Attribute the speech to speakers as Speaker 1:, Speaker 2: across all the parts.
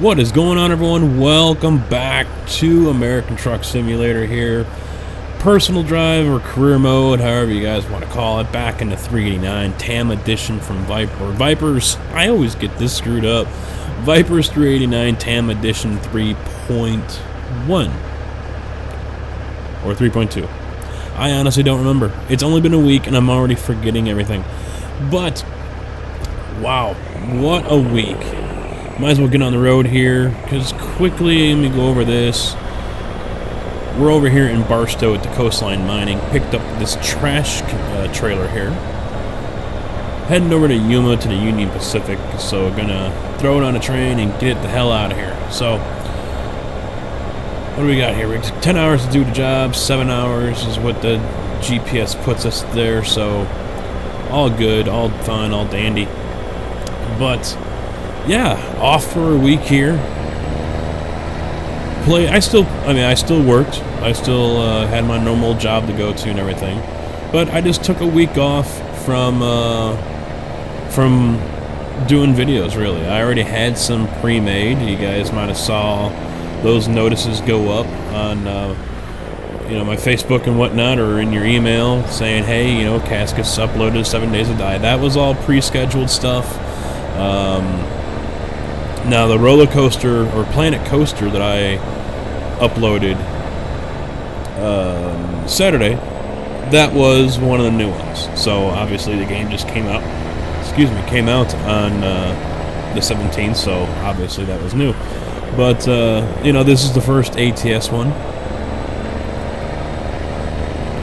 Speaker 1: What is going on, everyone? Welcome back to American Truck Simulator here. Personal drive or career mode, however you guys want to call it. Back in the 389 TAM edition from Vipers. I always get this screwed up. Vipers 389 TAM edition 3.1 or 3.2. I honestly don't remember. It's only been a week and I'm already forgetting everything. But wow, what a week. Might as well get on the road here, because quickly, let me go over this. We're over here in Barstow at the Coastline Mining. Picked up this trash trailer here. Heading over to Yuma to the Union Pacific, so gonna throw it on a train and get the hell out of here. So, what do we got here? We have 10 hours to do the job, 7 hours is what the GPS puts us there, so all good, all fine, all dandy. But yeah, off for a week here. I still worked. I still had my normal job to go to and everything. But I just took a week off from doing videos, really. I already had some pre-made. You guys might have saw those notices go up on my Facebook and whatnot, or in your email saying, hey, caskets uploaded 7 days to die. That was all pre-scheduled stuff. Now the roller coaster or Planet Coaster that I uploaded Saturday, that was one of the new ones. So obviously the game just came out on the 17th, so obviously that was new. But this is the first ATS one.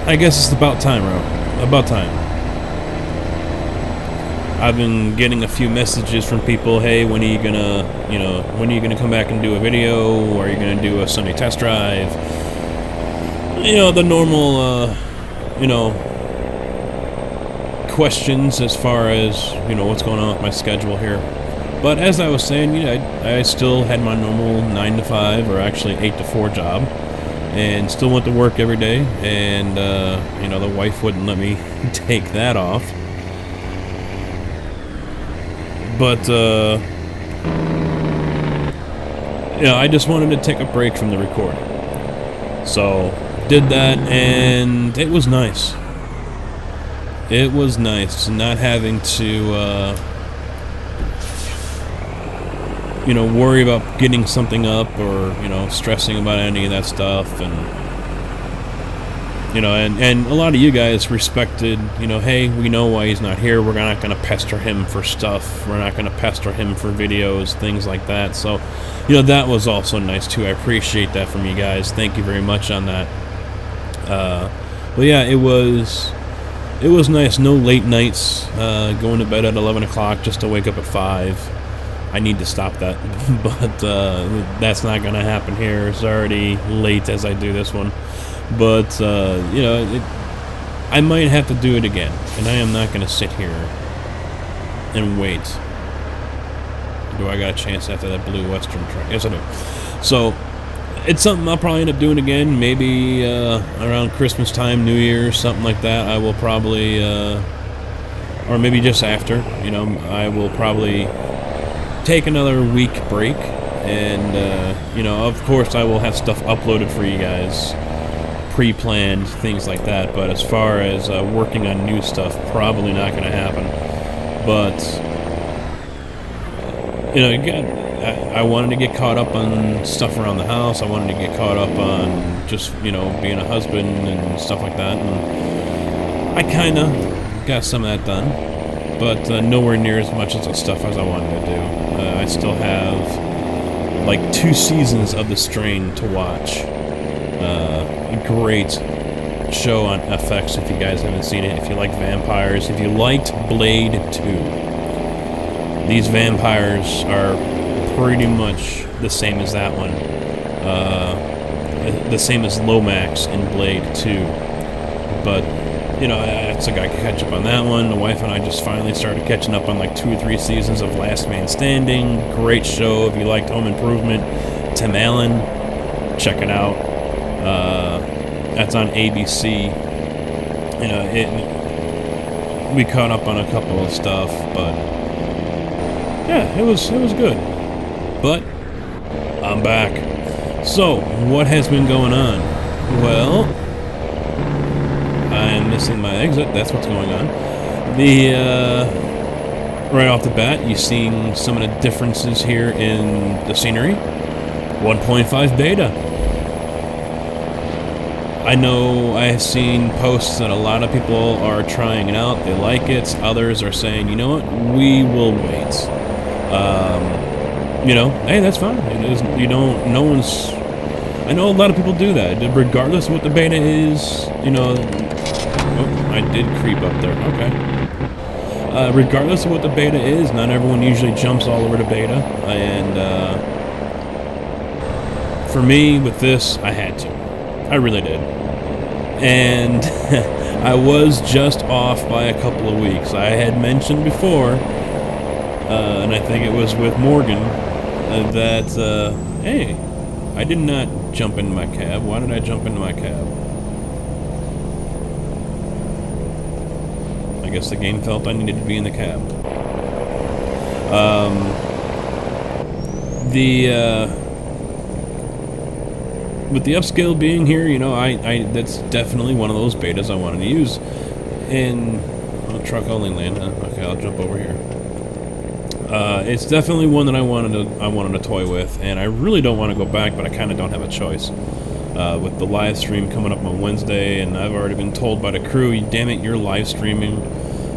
Speaker 1: I guess it's about time, Ro. About time. I've been getting a few messages from people, hey, when are you gonna come back and do a video, or are you gonna do a Sunday test drive? The normal, questions as far as, what's going on with my schedule here. But as I was saying, I still had my normal 9 to 5, or actually 8 to 4 job, and still went to work every day, and, the wife wouldn't let me take that off. But, I just wanted to take a break from the recording. So, did that, and it was nice. It was nice not having to, worry about getting something up, or, stressing about any of that stuff, and and a lot of you guys respected, hey, we know why he's not here. We're not going to pester him for stuff. We're not going to pester him for videos, things like that. So, that was also nice, too. I appreciate that from you guys. Thank you very much on that. But, yeah, it was nice. No late nights, going to bed at 11 o'clock just to wake up at 5. I need to stop that. But that's not going to happen here. It's already late as I do this one. But, I might have to do it again, and I am not going to sit here and wait. Do I got a chance after that blue Western truck? Yes, I do. So, it's something I'll probably end up doing again, maybe around Christmas time, New Year's, something like that. I will probably, or maybe just after, I will probably take another week break, and, of course I will have stuff uploaded for you guys, pre-planned, things like that. But as far as working on new stuff, probably not going to happen. But again, I wanted to get caught up on stuff around the house. I wanted to get caught up on just being a husband and stuff like that, and I kind of got some of that done, but nowhere near as much as the stuff as I wanted to do. I still have like 2 seasons of The Strain to watch. A great show on FX if you guys haven't seen it. If you like vampires, if you liked Blade 2, these vampires are pretty much the same as that one. The same as Lomax in Blade 2. But, it's like I could catch up on that one. The wife and I just finally started catching up on like 2 or 3 seasons of Last Man Standing. Great show. If you liked Home Improvement, Tim Allen, check it out. That's on ABC. We caught up on a couple of stuff, but yeah, it was good. But I'm back. So, what has been going on? Well, I'm missing my exit. That's what's going on. Right off the bat, you're seeing some of the differences here in the scenery. 1.5 beta. I know I have seen posts that a lot of people are trying it out. They like it. Others are saying, you know what, we will wait. You know, hey, that's fine. It is, you don't, no one's, I know a lot of people do that, regardless of what the beta is, you know. Oh, I did creep up there, okay. Regardless of what the beta is, not everyone usually jumps all over to beta, and, for me, with this, I had to. I really did. And I was just off by a couple of weeks. I had mentioned before, and I think it was with Morgan, that, hey, I did not jump into my cab. Why did I jump into my cab? I guess the game felt I needed to be in the cab. With the upscale being here, you know, that's definitely one of those betas I wanted to use. And, oh, truck only lane, huh? Okay, I'll jump over here. It's definitely one that I wanted to toy with, and I really don't want to go back, but I kind of don't have a choice. With the live stream coming up on Wednesday, and I've already been told by the crew, damn it, you're live streaming.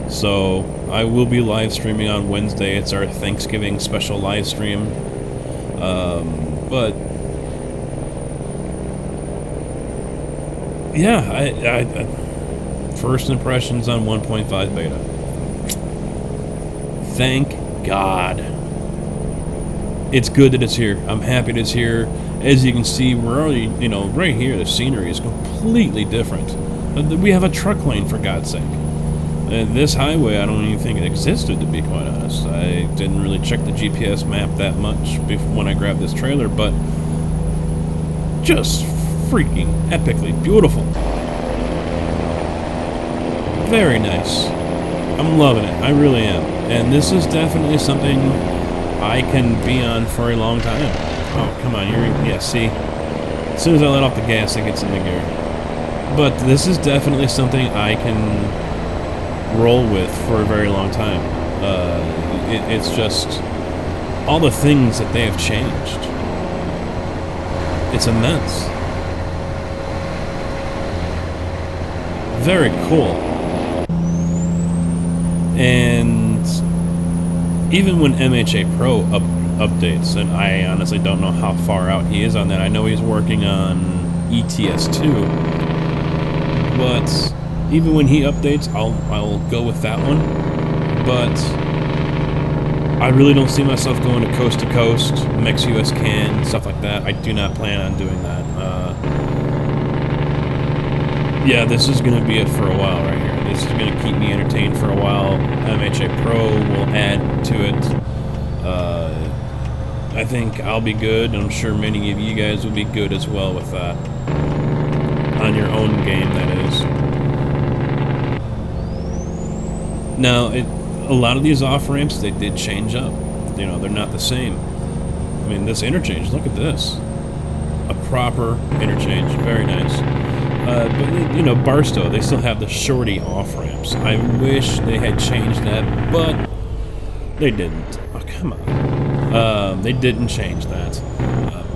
Speaker 1: So I will be live streaming on Wednesday. It's our Thanksgiving special live stream. But yeah, I first impressions on 1.5 beta. Thank God. It's good that it's here. I'm happy that it's here. As you can see, we're already, you know, right here, the scenery is completely different. We have a truck lane, for God's sake. This highway, I don't even think it existed, to be quite honest. I didn't really check the GPS map that much when I grabbed this trailer, but just freaking epically beautiful. Very nice. I'm loving it. I really am. And this is definitely something I can be on for a long time. Oh, come on. Yeah, see? As soon as I let off the gas, it gets into gear. But this is definitely something I can roll with for a very long time. It's just all the things that they have changed. It's immense. Very cool. And even when MHA Pro updates, and I honestly don't know how far out he is on that. I know he's working on ETS2, but even when he updates, I'll go with that one. But I really don't see myself going to coast, Mex US Can, stuff like that. I do not plan on doing that. Yeah, this is going to be it for a while right here. This is going to keep me entertained for a while. MHA Pro will add to it. I think I'll be good, and I'm sure many of you guys will be good as well with that. On your own game, that is. Now, a lot of these off-ramps, they did change up. You know, they're not the same. I mean, this interchange, look at this. A proper interchange, very nice. But, you know, Barstow, they still have the shorty off-ramps. I wish they had changed that, but they didn't. Oh, come on. They didn't change that.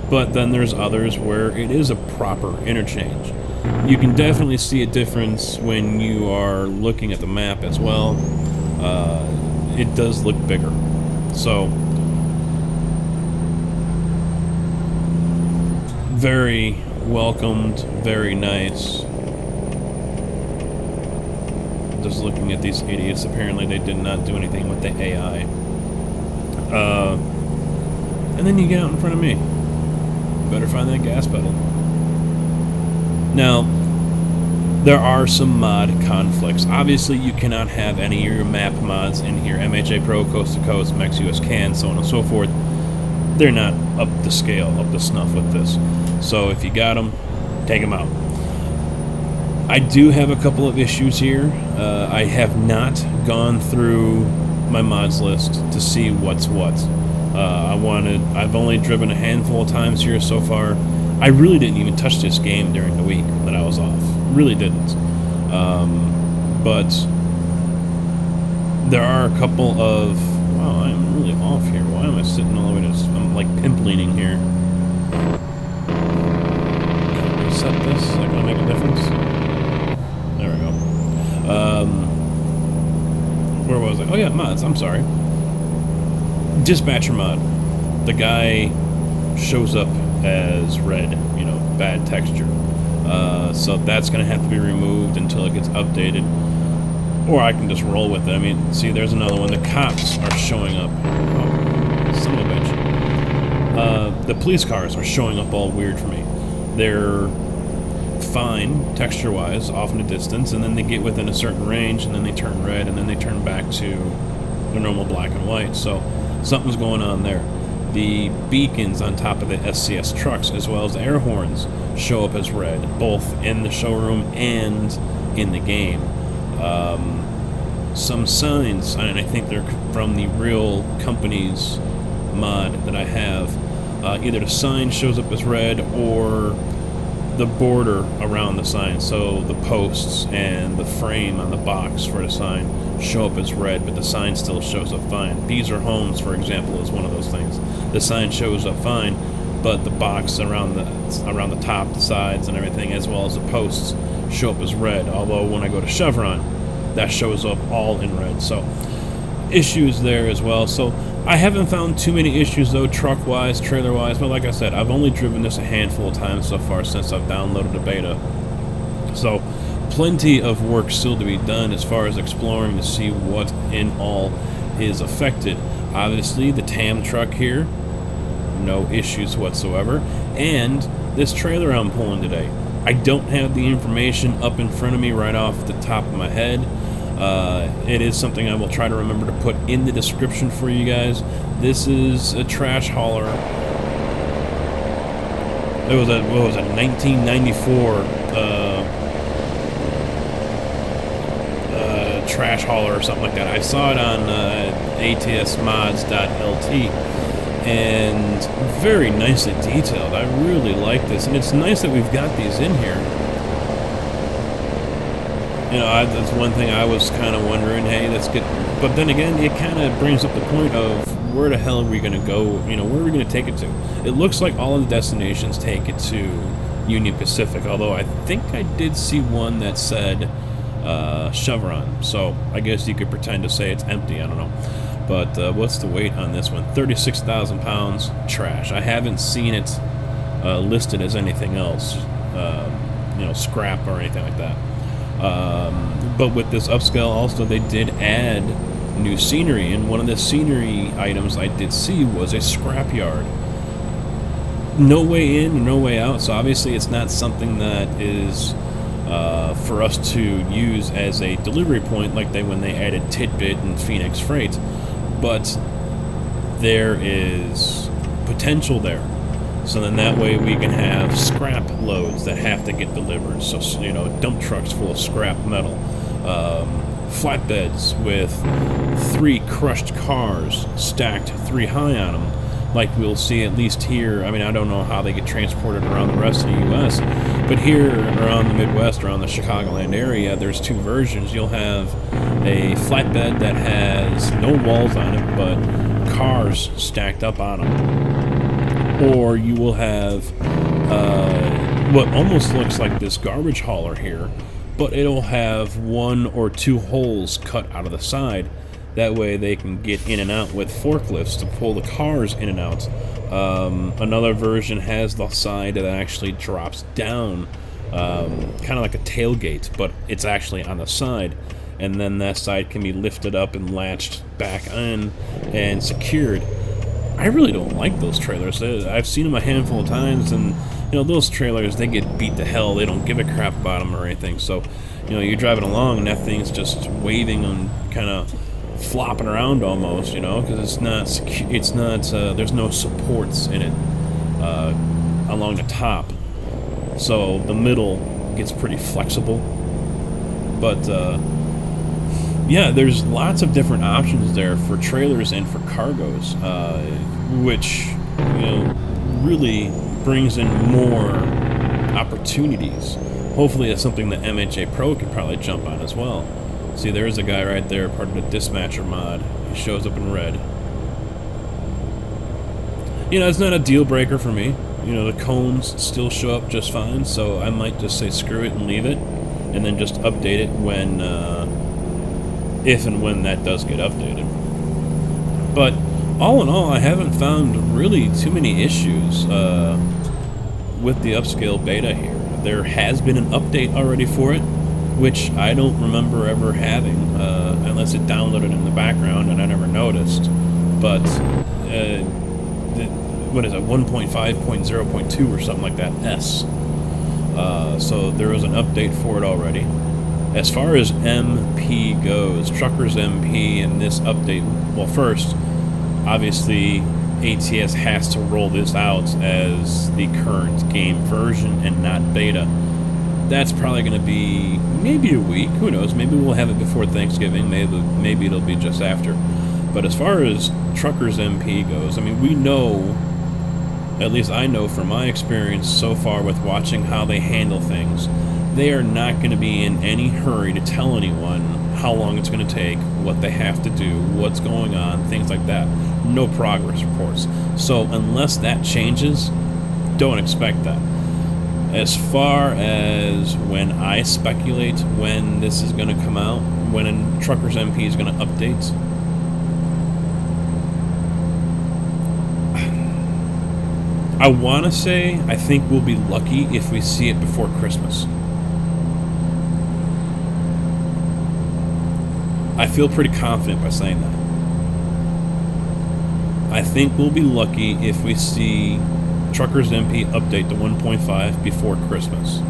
Speaker 1: But then there's others where it is a proper interchange. You can definitely see a difference when you are looking at the map as well. It does look bigger. So, very welcomed, very nice. Just looking at these idiots, apparently they did not do anything with the AI. And then you get out in front of me. Better find that gas pedal. Now, there are some mod conflicts. Obviously, you cannot have any of your map mods in here. MHA Pro, Coast to Coast, Mex US Can, so on and so forth. They're not up to scale, up to snuff with this. So if you got them, take them out. I do have a couple of issues here. I have not gone through my mods list to see what's what. I've only driven a handful of times here so far. I really didn't even touch this game during the week that I was off. Really didn't. But there are a couple of... Wow, I'm really off here. Why am I sitting all the way to... I'm like pimp leaning here. Can I reset this? Is that going to make a difference? There we go. Where was I? Oh yeah, mods. I'm sorry. Dispatcher mod. The guy shows up as red, you know, bad texture. So that's going to have to be removed until it gets updated. Or I can just roll with it. I mean, see, there's another one. The cops are showing up. Oh, son of a bitch. The police cars are showing up all weird for me. They're fine, texture-wise, off in the distance, and then they get within a certain range, and then they turn red, and then they turn back to their normal black and white. So something's going on there. The beacons on top of the SCS trucks, as well as the air horns, show up as red, both in the showroom and in the game. Some signs, and I think they're from the real company's mod that I have, either the sign shows up as red or the border around the sign, so the posts and the frame on the box for the sign show up as red, but the sign still shows up fine. These are homes, for example, is one of those things. The sign shows up fine, but the box around the top, the sides, and everything, as well as the posts, show up as red. Although when I go to Chevron, that shows up all in red. So issues there as well. So I haven't found too many issues though, truck-wise, trailer-wise, but like I said, I've only driven this a handful of times so far since I've downloaded the beta. So plenty of work still to be done as far as exploring to see what in all is affected. Obviously, the TAM truck here, no issues whatsoever. And this trailer I'm pulling today, I don't have the information up in front of me right off the top of my head. It is something I will try to remember to put in the description for you guys. This is a trash hauler. It was a, what was it, 1994 trash hauler or something like that. I saw it on atsmods.lt, and very nicely detailed. I really like this, and it's nice that we've got these in here. You know, that's one thing I was kind of wondering, hey, let's get... But then again, it kind of brings up the point of where the hell are we going to go? You know, where are we going to take it to? It looks like all of the destinations take it to Union Pacific, although I think I did see one that said Chevron, so I guess you could pretend to say it's empty, I don't know. But what's the weight on this one? 36,000 pounds, trash. I haven't seen it listed as anything else, you know, scrap or anything like that. But with this upscale also, they did add new scenery, and one of the scenery items I did see was a scrapyard. No way in, no way out, so obviously it's not something that is for us to use as a delivery point like when they added Tidbit and Phoenix Freight, but there is potential there. So then that way we can have scrap loads that have to get delivered. So, you know, dump trucks full of scrap metal. Flatbeds with 3 crushed cars stacked 3 high on them, like we'll see at least here. I mean, I don't know how they get transported around the rest of the U.S., but here around the Midwest, around the Chicagoland area, there's 2 versions. You'll have a flatbed that has no walls on it, but cars stacked up on them. Or you will have what almost looks like this garbage hauler here, but it'll have 1 or 2 holes cut out of the side. That way they can get in and out with forklifts to pull the cars in and out. Another version has the side that actually drops down, kind of like a tailgate, but it's actually on the side. And then that side can be lifted up and latched back on and secured. I really don't like those trailers. I've seen them a handful of times, and you know, those trailers, they get beat to hell. They don't give a crap about them or anything. So, you know, you're driving along and that thing's just waving and kind of flopping around almost, you know, because it's not there's no supports in it along the top. So the middle gets pretty flexible. But yeah, there's lots of different options there for trailers and for cargoes. which, really brings in more opportunities. Hopefully it's something that MHA Pro can probably jump on as well. See, there's a guy right there, part of the Dispatcher mod. He shows up in red. It's not a deal breaker for me. The cones still show up just fine, so I might just say screw it and leave it, and then just update it when, if and when that does get updated. But all in all, I haven't found really too many issues with the upscale beta here. There has been an update already for it, which I don't remember ever having, unless it downloaded in the background and I never noticed. But what is it, 1.5.0.2 or something like that, S. So there was an update for it already. As far as MP goes, Truckers MP and this update, well, first, obviously, ATS has to roll this out as the current game version and not beta. That's probably going to be maybe a week, who knows, maybe we'll have it before Thanksgiving, maybe it'll be just after. But as far as Truckers MP goes, I mean, we know, at least I know from my experience so far with watching how they handle things, they are not going to be in any hurry to tell anyone how long it's going to take, what they have to do, what's going on, things like that. No progress reports. So unless that changes, don't expect that. As far as when I speculate when this is going to come out, when Truckers MP is going to update, I want to say I think we'll be lucky if we see it before Christmas. I feel pretty confident by saying that. I think we'll be lucky if we see Truckers MP update to 1.5 before Christmas.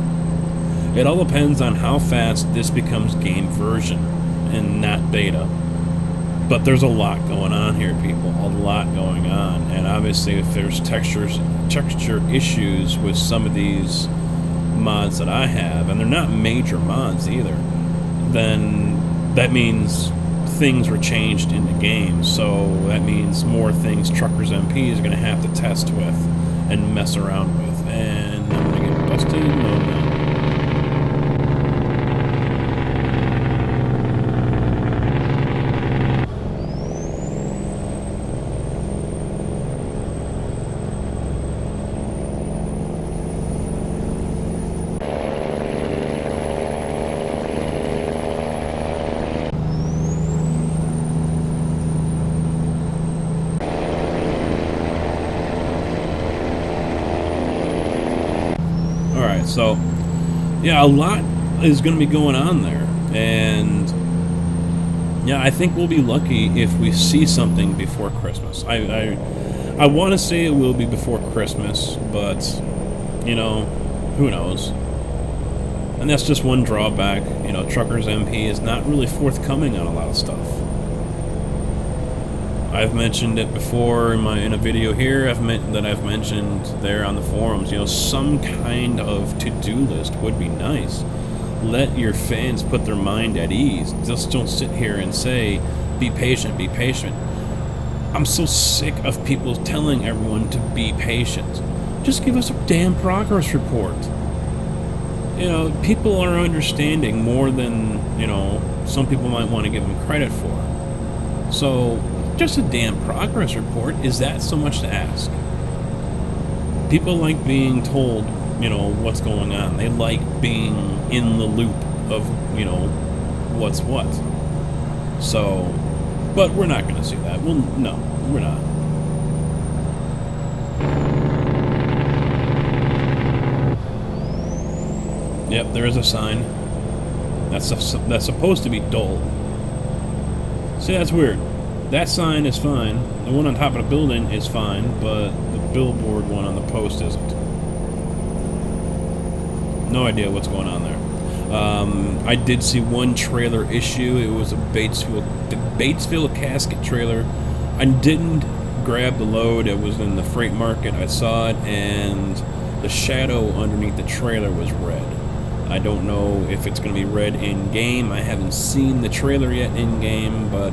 Speaker 1: It all depends on how fast this becomes game version and not beta. But there's a lot going on here, people. A lot going on. And obviously if there's texture issues with some of these mods that I have, and they're not major mods either, then that means things were changed in the game. So that means more things Truckers MP is going to have to test with and mess around with. And I'm going to get busted? No, no. So, yeah, a lot is going to be going on there, and yeah, I think we'll be lucky if we see something before Christmas. I want to say it will be before Christmas, but, who knows? And that's just one drawback. Truckers MP is not really forthcoming on a lot of stuff. I've mentioned it before in a video here. I've mentioned there on the forums. Some kind of to-do list would be nice. Let your fans put their mind at ease. Just don't sit here and say, "Be patient, be patient." I'm so sick of people telling everyone to be patient. Just give us a damn progress report. People are understanding more than some people might want to give them credit for. So, just a damn progress report, is that so much to ask? People like being told, what's going on. They like being in the loop of, what's what. So, but we're not going to see that. Well, no, we're not. Yep, there is a sign. That's supposed to be dull. See, that's weird. That sign is fine. The one on top of the building is fine, but the billboard one on the post isn't. No idea what's going on there. I did see one trailer issue. It was the Batesville casket trailer. I didn't grab the load. It was in the freight market. I saw it, and the shadow underneath the trailer was red. I don't know if it's going to be red in-game. I haven't seen the trailer yet in-game, but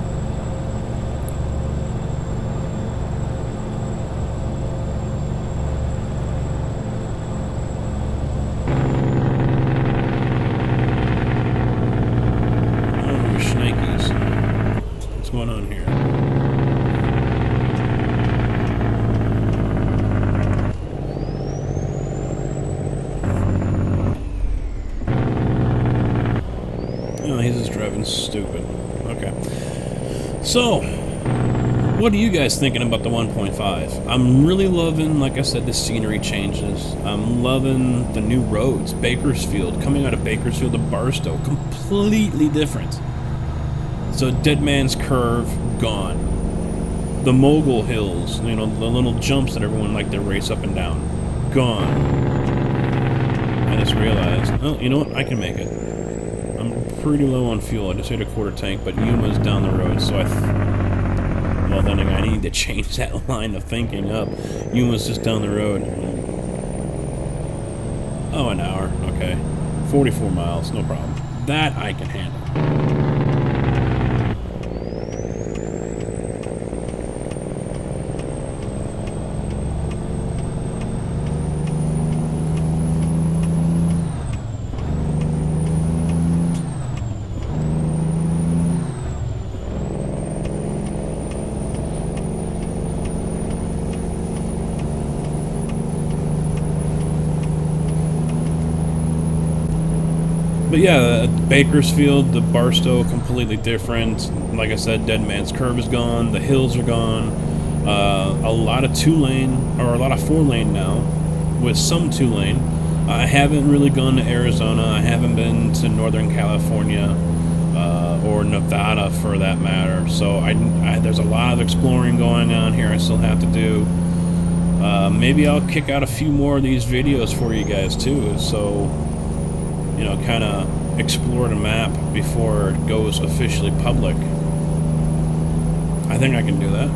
Speaker 1: Oh, he's just driving stupid. Okay. So, what are you guys thinking about the 1.5? I'm really loving, like I said, the scenery changes. I'm loving the new roads. Bakersfield, coming out of Bakersfield to Barstow, completely different. So Dead Man's Curve, gone. The Mogul Hills, you know, the little jumps that everyone like to race up and down, gone. I just realized, oh, you know what? I can make it. I'm pretty low on fuel. I just hit a quarter tank, but Yuma's down the road, so well, then again, I need to change that line of thinking up. Yuma's just down the road. Oh, an hour. Okay. 44 miles, no problem. That I can handle. But yeah, Bakersfield, the Barstow, completely different. Like I said, Dead Man's Curve is gone. The hills are gone. A lot of 2-lane, or a lot of 4-lane now, with some 2-lane. I haven't really gone to Arizona. I haven't been to Northern California, or Nevada for that matter. So there's a lot of exploring going on here I still have to do. Maybe I'll kick out a few more of these videos for you guys too, so you know, kind of explore the map before it goes officially public. I think I can do that.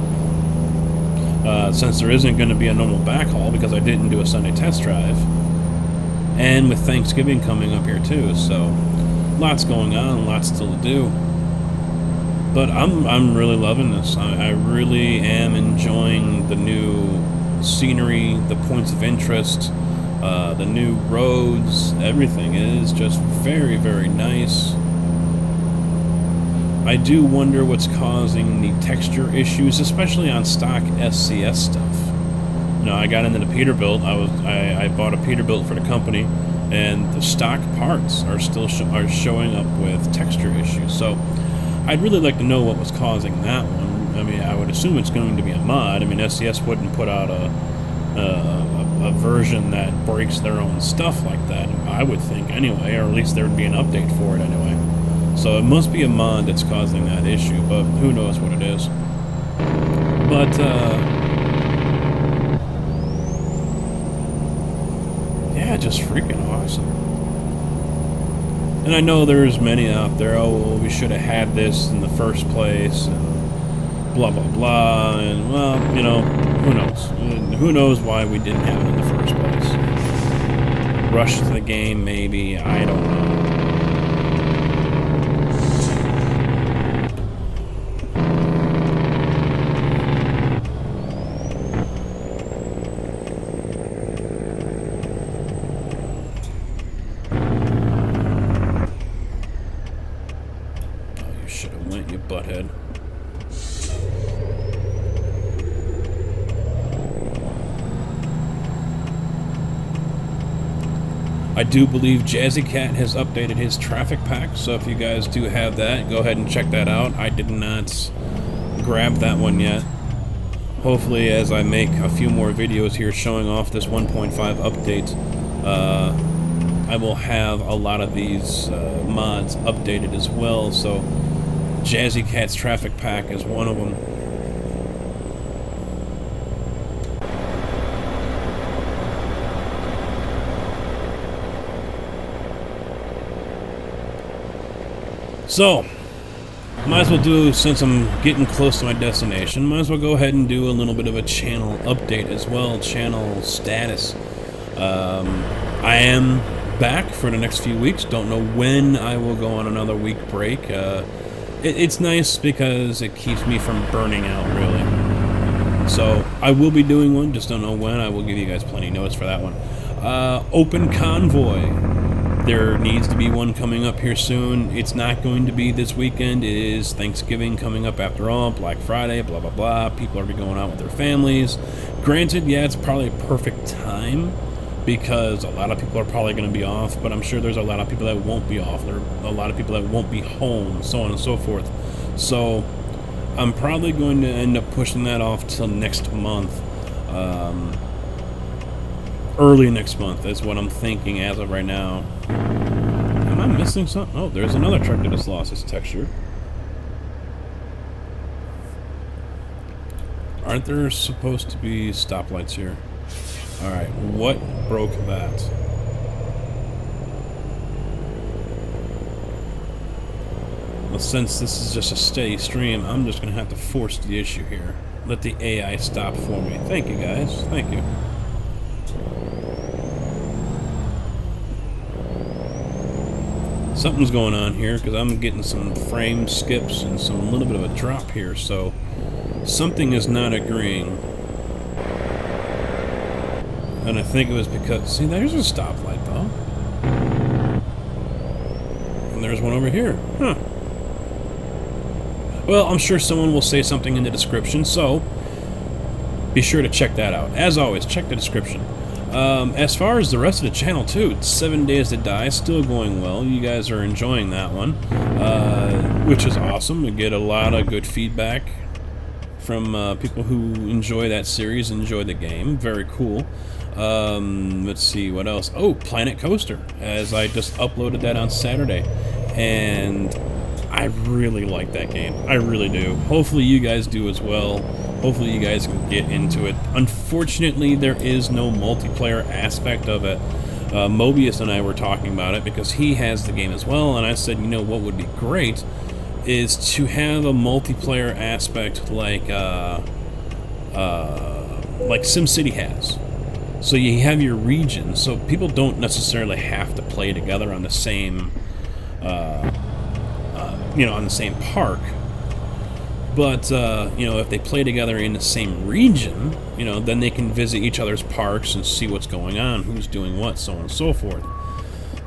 Speaker 1: Since there isn't going to be a normal backhaul because I didn't do a Sunday test drive. And with Thanksgiving coming up here too, so lots going on, lots still to do. But I'm really loving this. I really am enjoying the new scenery, the points of interest, the new roads. Everything is just very, very nice. I do wonder what's causing the texture issues, especially on stock SCS stuff. You know, I got into the Peterbilt. I bought a Peterbilt for the company, and the stock parts are still showing up with texture issues. So I'd really like to know what was causing that one. I mean, I would assume it's going to be a mod. I mean, SCS wouldn't put out a version that breaks their own stuff like that, I would think anyway, or at least there would be an update for it anyway. So it must be a mod that's causing that issue, but who knows what it is. But yeah, just freaking awesome. And I know there's many out there, oh, well, we should have had this in the first place, and blah, blah, blah, and, well, you know, who knows? Who knows why we didn't have it in the first place? Rush to the game, maybe, I don't know. Oh, you should have went, you butthead. I do believe Jazzy Cat has updated his traffic pack, so if you guys do have that, go ahead and check that out. I did not grab that one yet. Hopefully, as I make a few more videos here showing off this 1.5 update, I will have a lot of these mods updated as well, so Jazzy Cat's traffic pack is one of them. So, might as well do, since I'm getting close to my destination, might as well go ahead and do a little bit of a channel update as well, channel status. I am back for the next few weeks, don't know when I will go on another week break. It's nice because it keeps me from burning out, really. So, I will be doing one, just don't know when. I will give you guys plenty of notice for that one. Open Convoy. There needs to be one coming up here soon. It's not going to be this weekend. It is Thanksgiving coming up after all, Black Friday, blah, blah, blah. People are going out with their families. Granted, yeah, it's probably a perfect time because a lot of people are probably going to be off, but I'm sure there's a lot of people that won't be off. There are a lot of people that won't be home, so on and so forth. So I'm probably going to end up pushing that off till next month. Early next month is what I'm thinking as of right now. Am I missing something? Oh, there's another truck that just lost its texture. Aren't there supposed to be stoplights here? Alright, what broke that? Well, since this is just a steady stream, I'm just going to have to force the issue here. Let the AI stop for me. Thank you, guys. Thank you. Something's going on here, because I'm getting some frame skips and some little bit of a drop here, so something is not agreeing. And I think it was because... See, there's a stoplight, though. And there's one over here. Huh. Well, I'm sure someone will say something in the description, so be sure to check that out. As always, check the description. As far as the rest of the channel, too, 7 Days to Die, still going well. You guys are enjoying that one, which is awesome. We get a lot of good feedback from people who enjoy that series, enjoy the game. Very cool. Let's see, what else? Oh, Planet Coaster, as I just uploaded that on Saturday. And I really like that game. I really do. Hopefully you guys do as well. Hopefully you guys can get into it. Unfortunately, there is no multiplayer aspect of it. Mobius and I were talking about it because he has the game as well, and I said, you know, what would be great is to have a multiplayer aspect like SimCity has. So you have your region, so people don't necessarily have to play together on the same, on the same park. But, if they play together in the same region, then they can visit each other's parks and see what's going on, who's doing what, so on and so forth.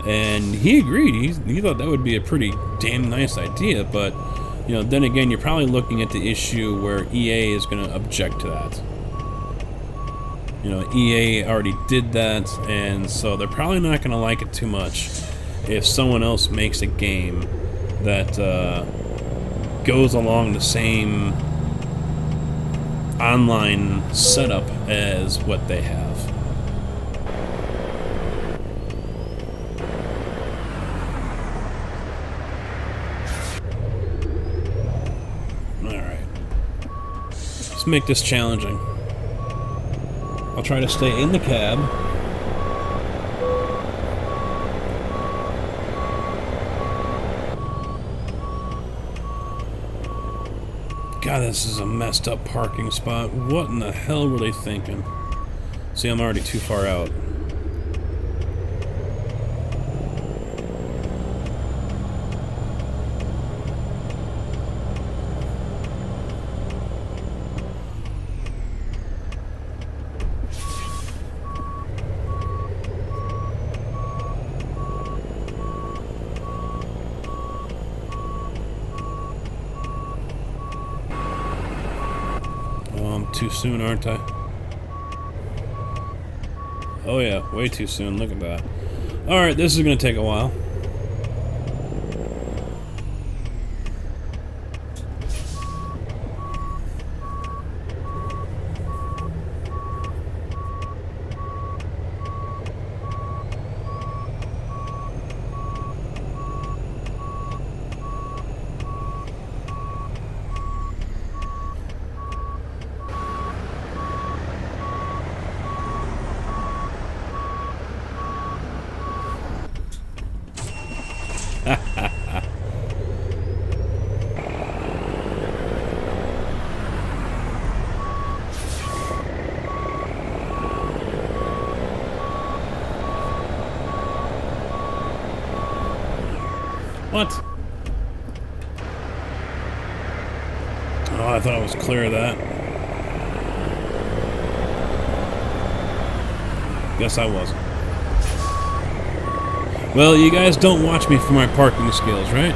Speaker 1: And he agreed. He thought that would be a pretty damn nice idea, but, then again, you're probably looking at the issue where EA is going to object to that. EA already did that, and so they're probably not going to like it too much if someone else makes a game that goes along the same online setup as what they have. Alright. Let's make this challenging. I'll try to stay in the cab. God, this is a messed up parking spot. What in the hell were they thinking? See, I'm already too far out. Too soon, aren't I? Oh yeah, way too soon. Look at that. Alright, this is going to take a while. What? Oh, I thought I was clear of that. Guess I wasn't. Well, you guys don't watch me for my parking skills, right?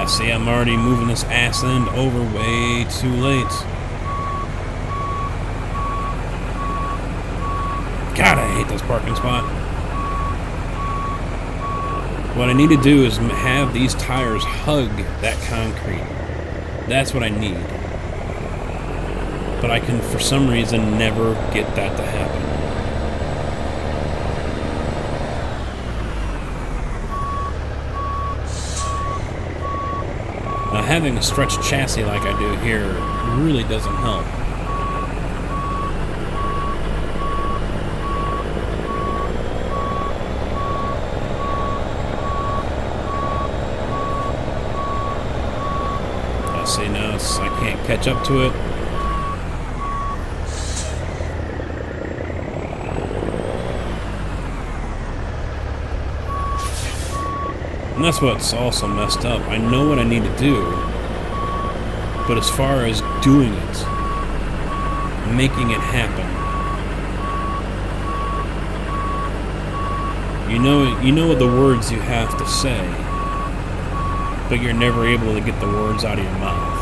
Speaker 1: See, I'm already moving this ass end over way too late. God, I hate this parking spot. What I need to do is have these tires hug that concrete. That's what I need. But I can, for some reason, never get that to happen. Now, having a stretched chassis like I do here really doesn't help. See, now I can't catch up to it. And that's what's also messed up. I know what I need to do, but as far as doing it, making it happen, you know the words you have to say, but you're never able to get the words out of your mouth.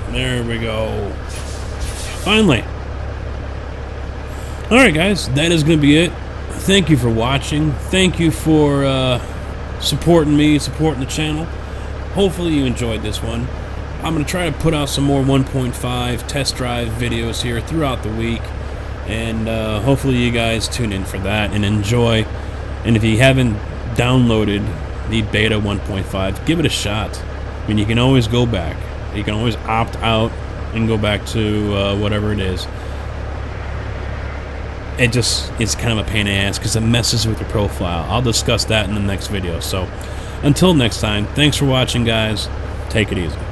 Speaker 1: There we go. Finally. Alright guys, that is going to be it. Thank you for watching. Thank you for supporting me, supporting the channel. Hopefully you enjoyed this one. I'm going to try to put out some more 1.5 test drive videos here throughout the week. And hopefully you guys tune in for that and enjoy. And if you haven't downloaded the beta 1.5, give it a shot. I mean, you can always go back. You can always opt out and go back to whatever it is. It's kind of a pain in the ass because it messes with your profile. I'll discuss that in the next video. So until next time, thanks for watching, guys. Take it easy.